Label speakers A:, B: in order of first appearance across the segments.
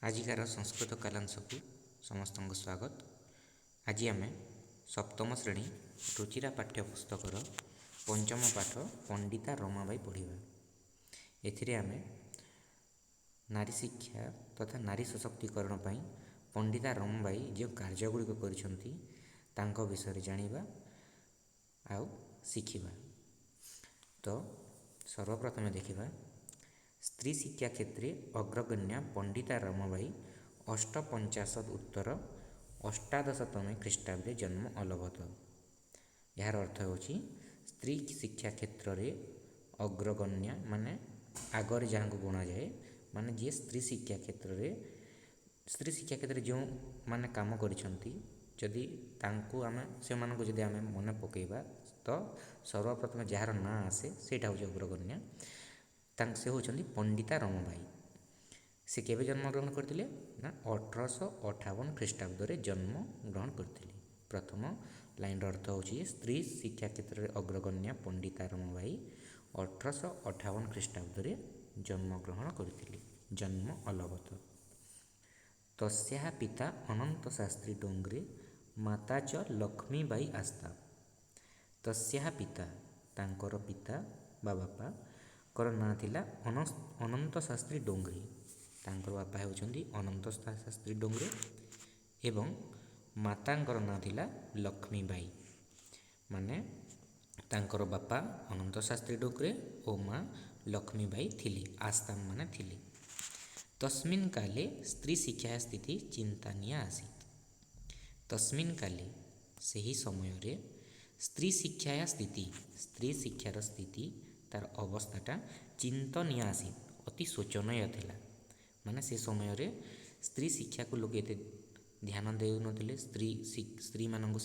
A: आजिकार संस्कृत कालांशକୁ ସମସ୍ତଙ୍କୁ ସ୍ୱାଗତ। ଆଜି ଆମେ ସପ୍ତମ ଶ୍ରେଣୀ ରୁଚିରା ପାଠ୍ୟପୁସ୍ତକର ପଞ୍ଚମ ପାଠ ପଣ୍ଡିତା ରମାବାଈ ପଢ଼ିବା। ଏଥିରେ ଆମେ ନାରୀ ଶିକ୍ଷା ତଥା ନାରୀ ସଶକ୍ତିକରଣ ପାଇଁ ପଣ୍ଡିତା ରମାବାଈ ଯେଉଁ କାର୍ଯ୍ୟଗୁଡ଼ିକ କରିଛନ୍ତି ତାଙ୍କ ବିଷୟରେ ଜାଣିବା ଆଉ ଶିଖିବା। ତ ସର୍ବପ୍ରଥମେ ଦେଖିବା स्त्री शिक्षा क्षेत्रे अग्रगण्या पंडिता रमाबाई 850 उत्तर 18तमे ख्रीष्टाब्दे जन्म अलभत। यार अर्थ होची स्त्री शिक्षा क्षेत्र में अग्रगण्या माने आगर जहाँ को गणा जाए माने जी स्त्री शिक्षा क्षेत्र में जो माने काम करिसेंती जदि तांको आमे से मानको जदि आमे मने पकेबा तो सर्वप्रथम जार ना आसे सेटा होची अग्रगण्या। से होचंदी पंडिता रमाबाई। से केवे जन्म ग्रहण करते ना 1858 ख्रीष्टाब्द जन्म ग्रहण करते। प्रथम लाइन अर्थ होची स्त्री शिक्षा क्षेत्र में अग्रगण्या पंडिता रमाबाई 1858 ख्रीष्टाब्द जन्म ग्रहण करते। जन्म अलभत। तस्याः पिता अनंत शास्त्री डोंगरे माता च लक्ष्मीबाई आस्था। तस्याः पिता तांकर पिता बापा कर ना थिला अनंत शास्त्री डोंगरे। तांकर बापा होचंदी अनंत शास्त्री डोंगरे एवं मातांकर ना थिला लक्ष्मीबाई। माने तांकर बापा अनंत शास्त्री डोंगरे और माँ लक्ष्मीबाई थिली आस्था माने थिली। तस्मिन् काले स्त्री शिक्षा स्थिति चिंतानीय आसीत्। तस्मिन् काले सही समय रे स्त्री शिक्षा स्त्री शिक्षार स्थिति तार अवस्थाटा चिंतनीय आसी अति शोचनीय थिला। माने से समय रे स्त्री शिक्षा को लोग एते ध्यान देउ नथिले। स्त्री मानक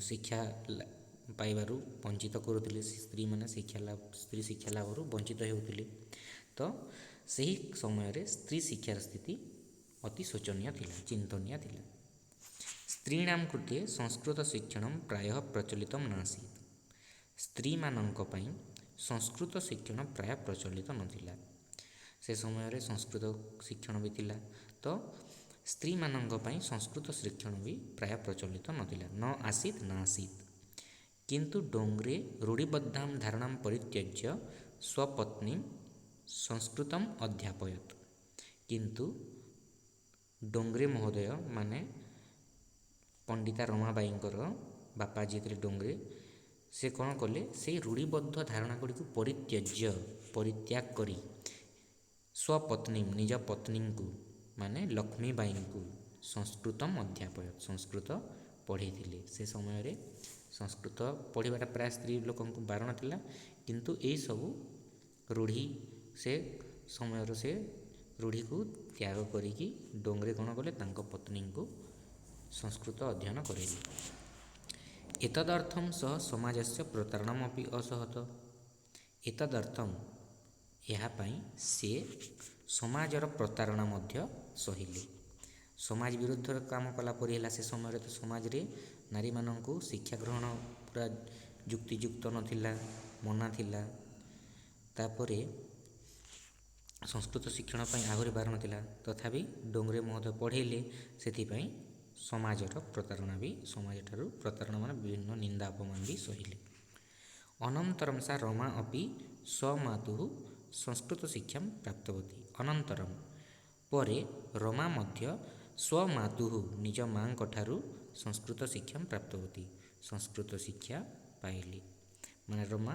A: शिक्षा पाइबारु वंचित करुथिले। स्त्री माने स्त्री शिक्षा लाभरू वंचित हेउथिले। तो सही समय रे स्त्री शिक्षार स्थिति अति शोचनीय थिला चिंतनीय थिला। स्त्रीणां कृते संस्कृत शिक्षणं प्रायः प्रचलितं नासीत्। स्त्री मानक पई संस्कृत शिक्षण प्राय प्रचलित नथिला। से समय रे संस्कृत शिक्षण भी थिला तो स्त्री मानक पई संस्कृत शिक्षण भी प्राय प्रचलित नथिला न आसीत् न आसीत्। किंतु डोंगरे रूढ़िबद्धां धारणां परित्यज्य स्वपत्नी संस्कृतम अध्यापयत्। किंतु डोंगरे महोदय माने पंडिता रमाबाईंकर बापा जी डोंगरे से कौन कले से रूढ़िबद्ध धारणा गुड़ी परित्याग करी स्वपत्नी निज पत्नी को माने लक्ष्मीबाई को संस्कृतम अध्यापय संस्कृत पढ़े। से समय रे संस्कृत पढ़ाटा प्राय स्त्री लोक बारण थिला। किंतु यही सबू रूढ़ी से समय से रूढ़ी को त्याग करिकी डोंगरे कौन कले तांको पत्नी को संस्कृत अध्ययन करेले। एतदर्थं सह समाजस्य प्रतारणमपि असहत। एतदर्थं यापाई से समाजर प्रतारणा मध्य सहिले। समाज विरुद्ध काम कला परि है से समय तो समाज रे नारी मानू शिक्षा ग्रहण पूरा युक्तियुक्त नथिला मना थिला। तापरे संस्कृत शिक्षण आहरी बारण थिला तथापि डोंगरे महोदय पढ़ेले से समाजर प्रतारणा भी समाज ठारू प्रतारणा मान विभिन्न निंदा अपमान भी सहिले। अनंतरम सा रमा अपि स्वमातु संस्कृत शिक्षा प्राप्तवती। अनंतरम परे रमा मध्य स्वमातु निज माँ ठारू संस्कृत शिक्षा प्राप्तवती संस्कृत शिक्षा पाइली। माने रमा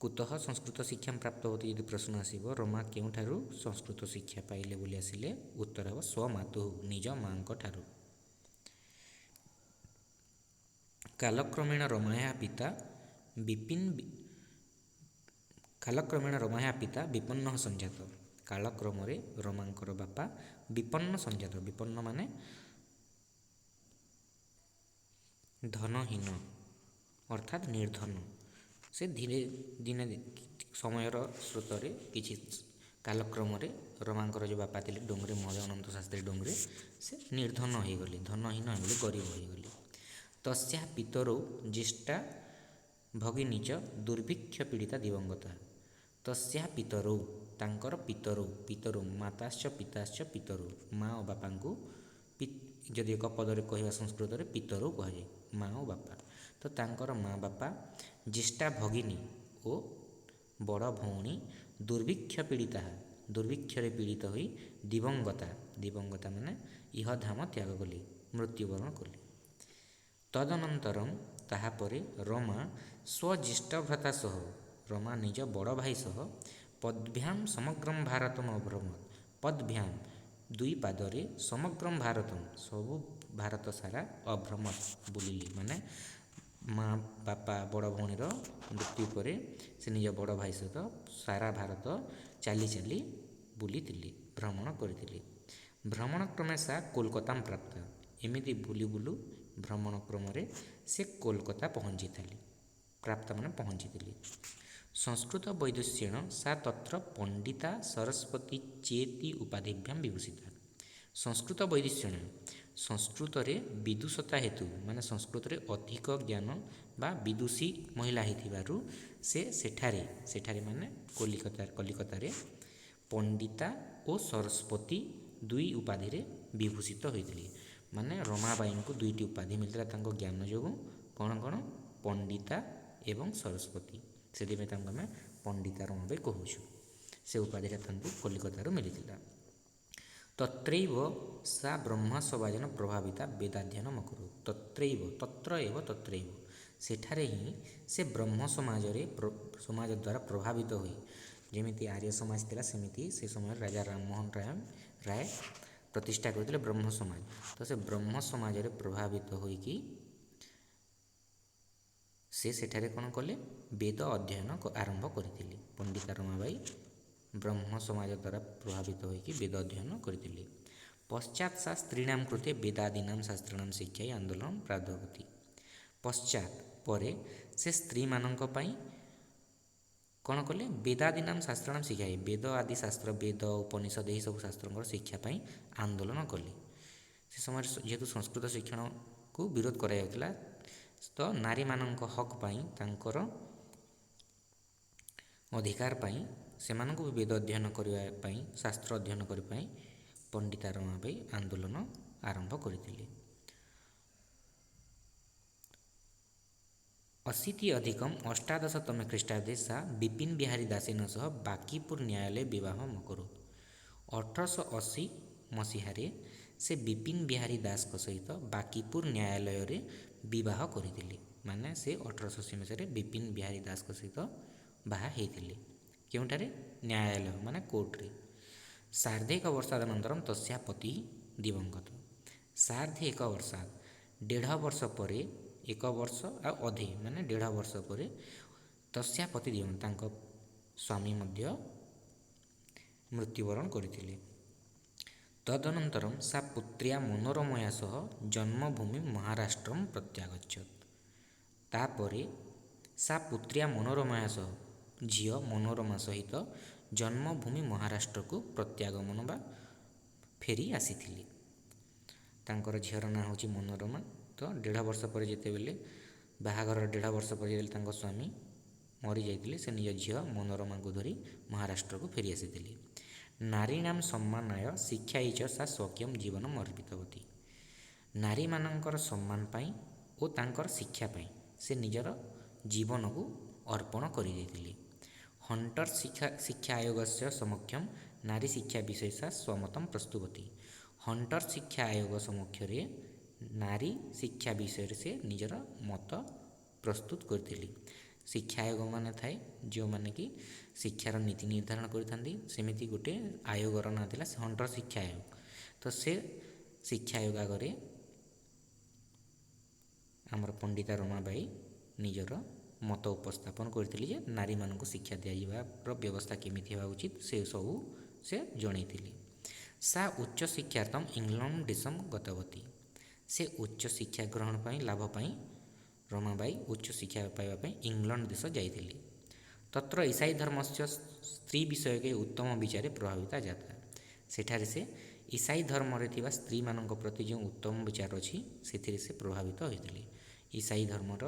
A: कुतः संस्कृत शिक्षा प्राप्तवती यदि प्रश्न आसीबो रमा केउठारू संस्कृत शिक्षा पाइले बोली आसिले उत्तर हे स्वमातु निज माँ ठारू। कालक्रमेण रमाया पिता विपन्न संजात। कालक्रम रमांकर बापा विपन्न संजात। विपन्न माने धनहीन अर्थात निर्धन। से धीरे दिने समयर स्रोत किछि कालक्रम रमांकर जो बापा थे डोंगरे महोदय अनंत शास्त्री डोंगरे से निर्धन हो गले धनहीन हो गले गरीब हो गले। तस्या पितरौ ज्येष्ठा भगिनी च दुर्भिक्ष पीड़िता दिवंगता। तस्या पितरौ ତାଙ୍କର ପିତରୁ ମାତାଶ୍ଚ ପିତାଶ୍ଚ ପିତରୁ, ମା' ଓ ବାପାଙ୍କୁ ଯଦି ଏକ ପଦରେ କହିବା ସଂସ୍କୃତରେ ପିତରୁ କୁହାଯାଏ, ମା' ଓ ବାପା। ତ ତାଙ୍କର ମା' ବାପା, ଜ୍ୟେଷ୍ଠା ଭଗିନୀ ଓ ବଡ଼ ଭଉଣୀ ଦୁର୍ଭିକ୍ଷରେ ପୀଡ଼ିତ ହୋଇ ଦିବଙ୍ଗତା ମାନେ ଇହଧାମ ତ୍ୟାଗ କଲେ, ମୃତ୍ୟୁବରଣ କଲେ। ତଦନନ୍ତରମ୍ ତାହାପରେ ରମା ସ୍ୱଜ୍ୟେଷ୍ଠ ଭ୍ରାତା ସହ, ରମା ନିଜ ବଡ଼ ଭାଇ ସହ ପଦ୍ଭ୍ୟାମ୍ ସମଗ୍ରମ୍ ଭାରତମ୍ ଅଭ୍ରମତ୍। ପଦ୍ଭ୍ୟାମ୍ ଦୁଇ ପାଦରେ, ସମଗ୍ରମ୍ ଭାରତମ୍ ସବୁ ଭାରତ ସାରା, ଅଭ୍ରମତ୍ ବୁଲିଲେ, ମାନେ ମା' ବାପା ବଡ଼ ଭଉଣୀର ମୃତ୍ୟୁ ପରେ ସେ ନିଜ ବଡ଼ ଭାଇ ସହିତ ସାରା ଭାରତ ଚାଲି ବୁଲିଥିଲେ, ଭ୍ରମଣ କରିଥିଲେ। ଭ୍ରମଣ କ୍ରମେ ସା କୋଲକାତାମ୍ ପ୍ରାପ୍ତା। ଏମିତି ବୁଲୁ ଭ୍ରମଣ କ୍ରମରେ ସେ କୋଲକାତା ପହଞ୍ଚିଥିଲେ। ସଂସ୍କୃତ ବୈଦୁଷ୍ୟେଣ ସା ତତ୍ର ପଣ୍ଡିତା ସରସ୍ୱତୀ ଚେତି ଉପାଧିଭ୍ୟାମ୍ ବିଭୂଷିତା। ସଂସ୍କୃତ ବୈଦୁଷ୍ୟେଣ, ସଂସ୍କୃତରେ ବିଦୁଷତା ହେତୁ, ମାନେ ସଂସ୍କୃତରେ ଅଧିକ ଜ୍ଞାନ ବା ବିଦୁଷୀ ମହିଳା ହେଇଥିବାରୁ ସେ ସେଠାରେ ମାନେ କଲିକତାରେ ପଣ୍ଡିତା ଓ ସରସ୍ୱତୀ ଦୁଇ ଉପାଧିରେ ବିଭୂଷିତ ହୋଇଥିଲେ। ମାନେ ରମାବାଈଙ୍କୁ ଦୁଇଟି ଉପାଧି ମିଳିଥିଲା ତାଙ୍କ ଜ୍ଞାନ ଯୋଗୁଁ। କ'ଣ ପଣ୍ଡିତା ଏବଂ ସରସ୍ୱତୀ, ସେଥିପାଇଁ ତାଙ୍କୁ ଆମେ ପଣ୍ଡିତା ରମାବାଈ କହୁଛୁ। ସେ ଉପାଧିଟା ତାଙ୍କୁ କଲିକତାରୁ ମିଳିଥିଲା। ତତ୍ରୈବ ସା ବ୍ରହ୍ମସମାଜେନ ପ୍ରଭାବିତା ବେଦାଧ୍ୟୟନ ଅକରୋତ୍। ତତ୍ରୈବ ସେଠାରେ ହିଁ ସେ ବ୍ରହ୍ମ ସମାଜ ଦ୍ୱାରା ପ୍ରଭାବିତ ହୋଇ, ଯେମିତି ଆର୍ଯ୍ୟ ସମାଜ ଥିଲା ସେମିତି ସେ ସମୟରେ ରାଜା ରାମମୋହନ ରାୟ ପ୍ରତିଷ୍ଠା କରିଥିଲେ ବ୍ରହ୍ମ ସମାଜ। ତ ସେ ବ୍ରହ୍ମ ସମାଜରେ ପ୍ରଭାବିତ ହୋଇକି ସେ ସେଠାରେ କ'ଣ କଲେ, ବେଦ ଅଧ୍ୟୟନ ଆରମ୍ଭ କରିଥିଲେ। ପଣ୍ଡିତା ରମାବାଈ ବ୍ରହ୍ମ ସମାଜ ଦ୍ୱାରା ପ୍ରଭାବିତ ହୋଇକି ବେଦ ଅଧ୍ୟୟନ କରିଥିଲେ। ପଶ୍ଚାତ୍ ସା ସ୍ତ୍ରୀଣାଂ କୃତେ ବେଦାଦୀନାଂ ଶାସ୍ତ୍ରାଣାଂ ଶିକ୍ଷାयै ଆନ୍ଦୋଳନ ପ୍ରାରବ୍ଧବତୀ। ପରେ ସେ ସ୍ତ୍ରୀମାନଙ୍କ ପାଇଁ କ'ଣ କଲେ, ବେଦାଦୀନାଂ ଶାସ୍ତ୍ରାଣାଂ ଶିକ୍ଷାयै, ବେଦ ଆଦି ଶାସ୍ତ୍ର, ବେଦ ଉପନିଷଦ ଏହିସବୁ ଶାସ୍ତ୍ରଙ୍କର ଶିକ୍ଷା ପାଇଁ ଆନ୍ଦୋଳନ କଲେ। ସେ ସମୟରେ ଯେହେତୁ ସଂସ୍କୃତ ଶିକ୍ଷଣକୁ ବିରୋଧ କରାଯାଉଥିଲା, ତ ନାରୀମାନଙ୍କ ହକ୍ ପାଇଁ, ତାଙ୍କର ଅଧିକାର ପାଇଁ, ସେମାନଙ୍କୁ ବି ବେଦ ଅଧ୍ୟୟନ କରିବା ପାଇଁ, ଶାସ୍ତ୍ର ଅଧ୍ୟୟନ କରିବା ପାଇଁ ପଣ୍ଡିତା ରମାବାଈ ଆନ୍ଦୋଳନ ଆରମ୍ଭ କରିଥିଲେ। 80+ଅଷ୍ଟାଦଶତମେ ଖ୍ରୀଷ୍ଟାବ୍ଦେ ସା ବିପିନ ବିହାରୀ ଦାସେନ ସହ ବାଙ୍କିପୁର ନ୍ୟାୟାଳୟ ବିବାହମ୍ ଅକରୋତ୍। 1880 ମସିହାରେ ସେ ବିପିନ ବିହାରୀ ଦାସଙ୍କ ସହିତ ବାଙ୍କିପୁର ନ୍ୟାୟାଳୟରେ ବିବାହ କରିଥିଲେ। ମାନେ ସେ 1880 ମସିହାରେ ବିପିନ ବିହାରୀ ଦାସଙ୍କ ସହିତ ବାହା ହେଇଥିଲେ। କେଉଁଠାରେ? ନ୍ୟାୟାଳୟ ମାନେ କୋର୍ଟରେ। ସାର୍ଦ୍ଧେକ ବର୍ଷାଦନନ୍ତରମ୍ ତସ୍ୟା ପତି ଦିବଙ୍ଗତ। ସାର୍ଦ୍ଧେକ ବର୍ଷାତ୍, ଦେଢ଼ ବର୍ଷ ପରେ, ଏକ ବର୍ଷ ଆଉ ଅଧେ ମାନେ ଦେଢ଼ ବର୍ଷ ପରେ, ତସ୍ୟା ପତି ଦିବଙ୍ଗତ, ତାଙ୍କ ସ୍ୱାମୀ ମଧ୍ୟ ମୃତ୍ୟୁବରଣ କରିଥିଲେ। ତଦନନ୍ତରମ୍ ସା ପୁତ୍ର୍ୟା ମନୋରମୟା ସହ ଜନ୍ମଭୂମି ମହାରାଷ୍ଟ୍ରମ୍ ପ୍ରତ୍ୟାଗଚ୍ଛତ୍। ତାପରେ ସା ପୁତ୍ର୍ୟା ମନୋରମୟା ସହ, ଝିଅ ମନୋରମା ସହିତ ଜନ୍ମଭୂମି ମହାରାଷ୍ଟ୍ରକୁ ପ୍ରତ୍ୟାଗମନ ବା ଫେରି ଆସିଥିଲେ। ତାଙ୍କର ଝିଅର ନାଁ ହେଉଛି ମନୋରମା। ତ ଦେଢ଼ ବର୍ଷ ପରେ ଯେତେବେଳେ ବାହାଘରର ଦେଢ଼ ବର୍ଷ ପରେ ଯେତେବେଳେ ତାଙ୍କ ସ୍ୱାମୀ ମରିଯାଇଥିଲେ, ସେ ନିଜ ଝିଅ ମନୋରମାଙ୍କୁ ଧରି ମହାରାଷ୍ଟ୍ରକୁ ଫେରି ଆସିଥିଲେ। ନାରୀଣାଂ ସମ୍ମାନାୟ ଶିକ୍ଷାୟୈ ସା ସ୍ୱକୀୟଂ ଜୀବନମ୍ ଅର୍ପିତବତୀ। ନାରୀମାନଙ୍କର ସମ୍ମାନ ପାଇଁ ଓ ତାଙ୍କର ଶିକ୍ଷା ପାଇଁ ସେ ନିଜର ଜୀବନକୁ ଅର୍ପଣ କରିଦେଇଥିଲେ। ହଣ୍ଟର ଶିକ୍ଷା ଆୟୋଗସ୍ୟ ସମକ୍ଷମ୍ ନାରୀ ଶିକ୍ଷା ବିଷୟ ସା ସ୍ୱମତମ୍ ପ୍ରସ୍ତୁତବତୀ। ହଣ୍ଟର ଶିକ୍ଷା ଆୟୋଗ ସମକ୍ଷରେ ନାରୀ ଶିକ୍ଷା ବିଷୟରେ ସେ ନିଜର ମତ ପ୍ରସ୍ତୁତ କରିଥିଲେ। ଶିକ୍ଷା ଆୟୋଗ ମାନେ ଥାଏ ଯେଉଁମାନେ କି ଶିକ୍ଷାର ନୀତି ନିର୍ଦ୍ଧାରଣ କରିଥାନ୍ତି, ସେମିତି ଗୋଟେ ଆୟୋଗର ନାଁ ଥିଲା ହଣ୍ଟର ଶିକ୍ଷା ଆୟୋଗ। ତ ସେ ଶିକ୍ଷା ଆୟୋଗ ଆଗରେ ଆମର ପଣ୍ଡିତା ରମାବାଈ ନିଜର ମତ ଉପସ୍ଥାପନ କରିଥିଲେ ଯେ ନାରୀମାନଙ୍କୁ ଶିକ୍ଷା ଦିଆଯିବାର ବ୍ୟବସ୍ଥା କେମିତି ହେବା ଉଚିତ, ସେସବୁ ସେ ଜଣେଇଥିଲେ। ସା ଉଚ୍ଚ ଶିକ୍ଷାର୍ଥମ୍ ଇଂଲଣ୍ଡ ଦେଶମ୍ ଗତବତୀ। ସେ ଉଚ୍ଚ ଶିକ୍ଷା ଗ୍ରହଣ ପାଇଁ, ଲାଭ ପାଇଁ ରମାବାଈ ଉଚ୍ଚ ଶିକ୍ଷା ପାଇବା ପାଇଁ ଇଂଲଣ୍ଡ ଦେଶ ଯାଇଥିଲେ। ତତ୍ର ଇସାଇ ଧର୍ମସ୍ୟ ସ୍ତ୍ରୀ ବିଷୟକେ ଉତ୍ତମ ବିଚାରେ ପ୍ରଭାବିତା ଜାତା। ସେଠାରେ ସେ ଇସାଇ ଧର୍ମରେ ଥିବା ସ୍ତ୍ରୀମାନଙ୍କ ପ୍ରତି ଯେଉଁ ଉତ୍ତମ ବିଚାର ଅଛି ସେଥିରେ ସେ ପ୍ରଭାବିତ ହୋଇଥିଲେ। ଇସାଇ ଧର୍ମର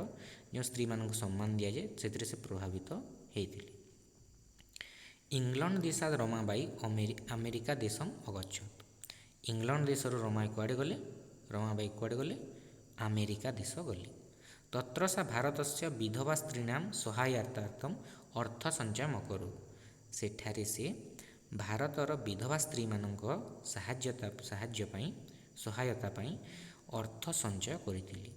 A: ଯେଉଁ ସ୍ତ୍ରୀମାନଙ୍କୁ ସମ୍ମାନ ଦିଆଯାଏ ସେଥିରେ ସେ ପ୍ରଭାବିତ ହୋଇଥିଲେ। ଇଂଲଣ୍ଡ ଦେଶାତ୍ ରମାବାଈ ଆମେରିକା ଦେଶଂ ଅଗଚ୍ଛତ୍। ଇଂଲଣ୍ଡ ଦେଶରୁ ରମାବାଈ କୁଆଡ଼େ ଗଲେ? ଆମେରିକା ଦେଶ ଗଲେ। ତତ୍ର ସା ଭାରତସ୍ୟ ବିଧବା ସ୍ତ୍ରୀଣାଂ ସହାୟତାର୍ଥଂ ଅର୍ଥ ସଞ୍ଚୟ ଅକରୋତ୍। ସେଠାରେ ସେ ଭାରତର ବିଧବା ସ୍ତ୍ରୀମାନଙ୍କ ସହାୟତା ପାଇଁ ଅର୍ଥ ସଞ୍ଚୟ କରିଥିଲେ।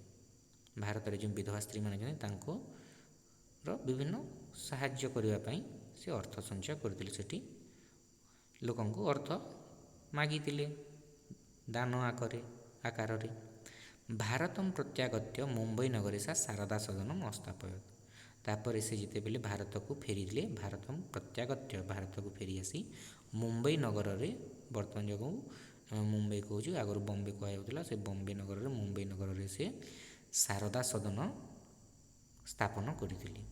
A: ଭାରତରେ ଯେଉଁ ବିଧବା ସ୍ତ୍ରୀମାନେ ଅଛନ୍ତି ତାଙ୍କର ବିଭିନ୍ନ ସାହାଯ୍ୟ କରିବା ପାଇଁ ସେ ଅର୍ଥ ସଞ୍ଚୟ କରିଥିଲେ। ସେଠି ଲୋକଙ୍କୁ ଅର୍ଥ ମାଗିଥିଲେ ଦାନ ଆକାରରେ। ଭାରତଂ ପ୍ରତ୍ୟାଗତ୍ୟ ମୁମ୍ବାଇ ନଗରେ ସା ଶାରଦା ସଦନମ୍ ଅସ୍ଥାପୟତ୍। ତାପରେ ସେ ଯେତେବେଳେ ଭାରତକୁ ଫେରିଲେ, ଭାରତକୁ ଫେରି ଆସି ମୁମ୍ବାଇ ନଗରରେ, ବର୍ତ୍ତମାନ ଯେଉଁ ମୁମ୍ବାଇ କହୁଛୁ, ଆଗରୁ ବମ୍ବେ କୁହାଯାଉଥିଲା, ସେ ମୁମ୍ବାଇ ନଗରରେ ସେ ଶାରଦା ସଦନ ସ୍ଥାପନ କରିଥିଲେ।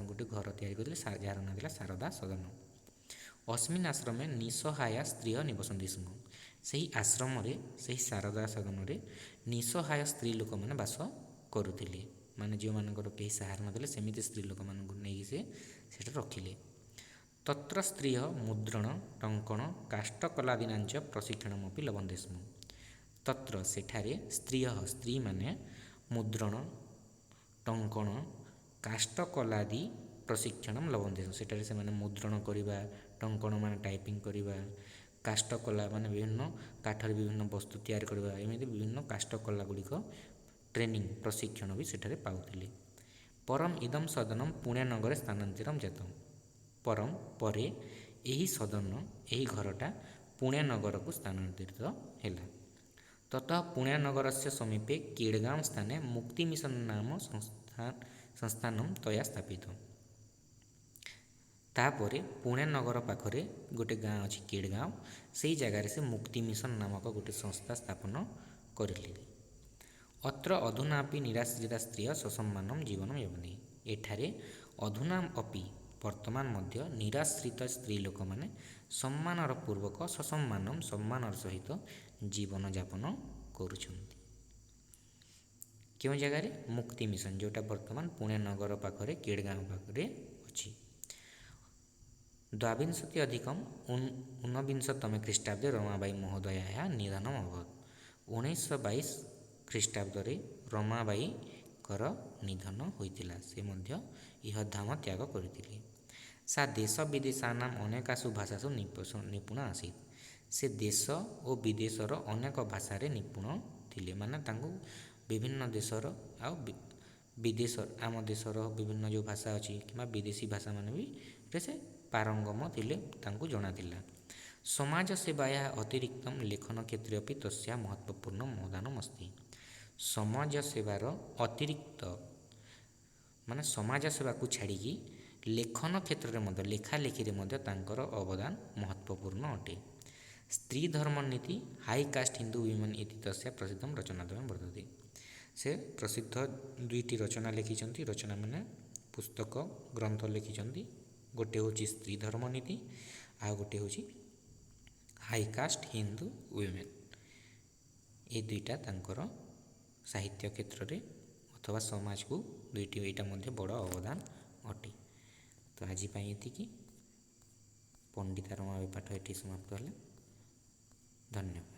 A: ଗୋଟେ ଘର ତିଆରି କରିଥିଲେ, ଯାହାର ନାଁ ଥିଲା ଶାରଦା ସଦନ। ଅସ୍ମିନ୍ ଆଶ୍ରମେ ନିଃସହାୟା ସ୍ତ୍ରୀୟ ନିବସନ୍ତି ସ୍ମ। ସେହି ଆଶ୍ରମରେ, ସେହି ଶାରଦା ସଦନରେ ନିଃସହାୟ ସ୍ତ୍ରୀ ଲୋକମାନେ ବାସ କରୁଥିଲେ। ମାନେ ଯେଉଁମାନଙ୍କର କେହି ସାହାର ନଥିଲେ, ସେମିତି ସ୍ତ୍ରୀ ଲୋକମାନଙ୍କୁ ନେଇକି ସେ ସେଠି ରଖିଲେ। ତତ୍ର ସ୍ତ୍ରୀୟ ମୁଦ୍ରଣ, ଟଙ୍କଣ, କାଷ୍ଠକଲାଦୀନାଞ୍ଚ ପ୍ରଶିକ୍ଷଣମପି ଲଭନ୍ତେ ସ୍ମ। ତତ୍ର ସେଠାରେ ସ୍ତ୍ରୀମାନେ ମୁଦ୍ରଣ, ଟଙ୍କଣ, କାଷ୍ଠକଲାଦି ପ୍ରଶିକ୍ଷଣ ଲଭନ୍ତେ ସ୍ମ। ସେଠାରେ ସେମାନେ ମୁଦ୍ରଣ କରିବା, ଟଙ୍କଣ ମାନେ ଟାଇପିଂ କରିବା, କାଷ୍ଠକଲା ମାନେ ବିଭିନ୍ନ କାଠରେ ବିଭିନ୍ନ ବସ୍ତୁ ତିଆରି କରିବା, ଏମିତି ବିଭିନ୍ନ କାଷ୍ଠକଲା ଗୁଡ଼ିକ ପ୍ରଶିକ୍ଷଣ ବି ସେଠାରେ ପାଉଥିଲେ। ପରମ୍ ଇଦಂ ସଦନମ୍ ପୁଣେ ନଗରେ ସ୍ଥାନାନ୍ତରମ୍ ଜାତମ୍। ପରେ ଏହି ଘରଟା ପୁଣେ ନଗରକୁ ସ୍ଥାନାନ୍ତରିତ ହେଲା। ତତଃ ପୁଣେ ନଗରସ୍ୟ ସମୀପେ କେଡ଼ଗାଁଓ ସ୍ଥାନେ ମୁକ୍ତି ମିଶନ ନାମ ସଂସ୍ଥାନମ୍ ତୟା ସ୍ଥାପିତମ୍। ତାପରେ ପୁଣେ ନଗର ପାଖରେ ଗୋଟେ ଗାଁ ଅଛି କେଡ଼ଗାଁଓ, ସେଇ ଜାଗାରେ ସେ ମୁକ୍ତି ମିଶନ ନାମକ ଗୋଟେ ସଂସ୍ଥା ସ୍ଥାପନ କରିଲେ। ଅତ୍ର ଅଧୁନାପି ନିରାଶ୍ରିତା ସ୍ତ୍ରୀୟ ସସମ୍ମାନଂ ଜୀବନମ୍ ୟାପନ୍ତି। ଏଠାରେ ଅଧୁନା ଅପି ବର୍ତ୍ତମାନ ମଧ୍ୟ ନିରାଶ୍ରିତ ସ୍ତ୍ରୀ ଲୋକମାନେ ସମ୍ମାନର ପୂର୍ବକ ସମ୍ମାନର ସହିତ ଜୀବନଯାପନ କରୁଛନ୍ତି। କେଉଁ ଜାଗାରେ? ମୁକ୍ତି ମିଶନ, ଯେଉଁଟା ବର୍ତ୍ତମାନ ପୁଣେ ନଗର ପାଖରେ କେଡ଼ଗାଁଓ ପାଖରେ ଅଛି। ଦ୍ୱାବିଂଶତି ଅଧିକମ୍ ଊନବିଂଶତମେ ଖ୍ରୀଷ୍ଟାବ୍ଦେ ରମାବାଈ ମହୋଦୟାୟାଃ ନିଧନମ୍ ଅଭବତ୍। 1922 ଖ୍ରୀଷ୍ଟାବ୍ଦରେ ରମାବାଈଙ୍କର ନିଧନ ହୋଇଥିଲା। ସେ ମଧ୍ୟ ଇହଧାମ ତ୍ୟାଗ କରିଥିଲେ। ସା ଦେଶ ବିଦେଶାନାଂ ଅନେକାସୁ ଭାଷାସୁ ନିପୁଣା ଆସୀତ୍। ସେ ଦେଶ ଓ ବିଦେଶର ଅନେକ ଭାଷାରେ ନିପୁଣ ଥିଲେ। ମାନେ ତାଙ୍କୁ ବିଭିନ୍ନ ଦେଶର ଆଉ ଆମ ଦେଶର ବିଭିନ୍ନ ଯେଉଁ ଭାଷା ଅଛି କିମ୍ବା ବିଦେଶୀ ଭାଷାମାନେ ବି ସେ ପାରଙ୍ଗମ ଥିଲେ, ତାଙ୍କୁ ଜଣାଥିଲା। ସମାଜ ସେବାୟାଃ ଅତିରିକ୍ତଂ ଲେଖନ କ୍ଷେତ୍ରେ ଅପି ତସ୍ୟାଃ ମହତ୍ତ୍ୱପୂର୍ଣ୍ଣମ୍ ଅବଦାନମ୍ ଅସ୍ତି। ସମାଜ ସେବାର ଅତିରିକ୍ତ, ମାନେ ସମାଜ ସେବାକୁ ଛାଡ଼ିକି ଲେଖନ କ୍ଷେତ୍ରରେ ମଧ୍ୟ, ଲେଖାଲେଖିରେ ମଧ୍ୟ ତାଙ୍କର ଅବଦାନ ମହତ୍ତ୍ୱପୂର୍ଣ୍ଣ ଅଟେ। ସ୍ତ୍ରୀ ଧର୍ମ ନୀତି ହାଇକାଷ୍ଟ ହିନ୍ଦୁ ୱିମେନ୍ ଇତି ତସ୍ୟାଃ ପ୍ରସିଦ୍ଧମ୍ ରଚନାଦ୍ୱୟମ୍ ବର୍ତ୍ତତେ। ସେ ପ୍ରସିଦ୍ଧ ଦୁଇଟି ରଚନା ଲେଖିଛନ୍ତି, ପୁସ୍ତକ ଗ୍ରନ୍ଥ ଲେଖିଛନ୍ତି। ଗୋଟେ ହେଉଛି ସ୍ତ୍ରୀ ଧର୍ମ ନୀତି, ଆଉ ଗୋଟେ ହେଉଛି ହାଇକାଷ୍ଟ ହିନ୍ଦୁ ୱିମେନ୍। ଏ ଦୁଇଟା ତାଙ୍କର ସାହିତ୍ୟ କ୍ଷେତ୍ରରେ ଅଥବା ସମାଜକୁ ଏଇଟା ମଧ୍ୟ ବଡ଼ ଅବଦାନ ଅଟେ। ତ ଆଜି ପାଇଁ ଏତିକି। ପଣ୍ଡିତା ରମାବାଈ ପାଠ ଏଠି ସମାପ୍ତ ହେଲା। ଧନ୍ୟବାଦ।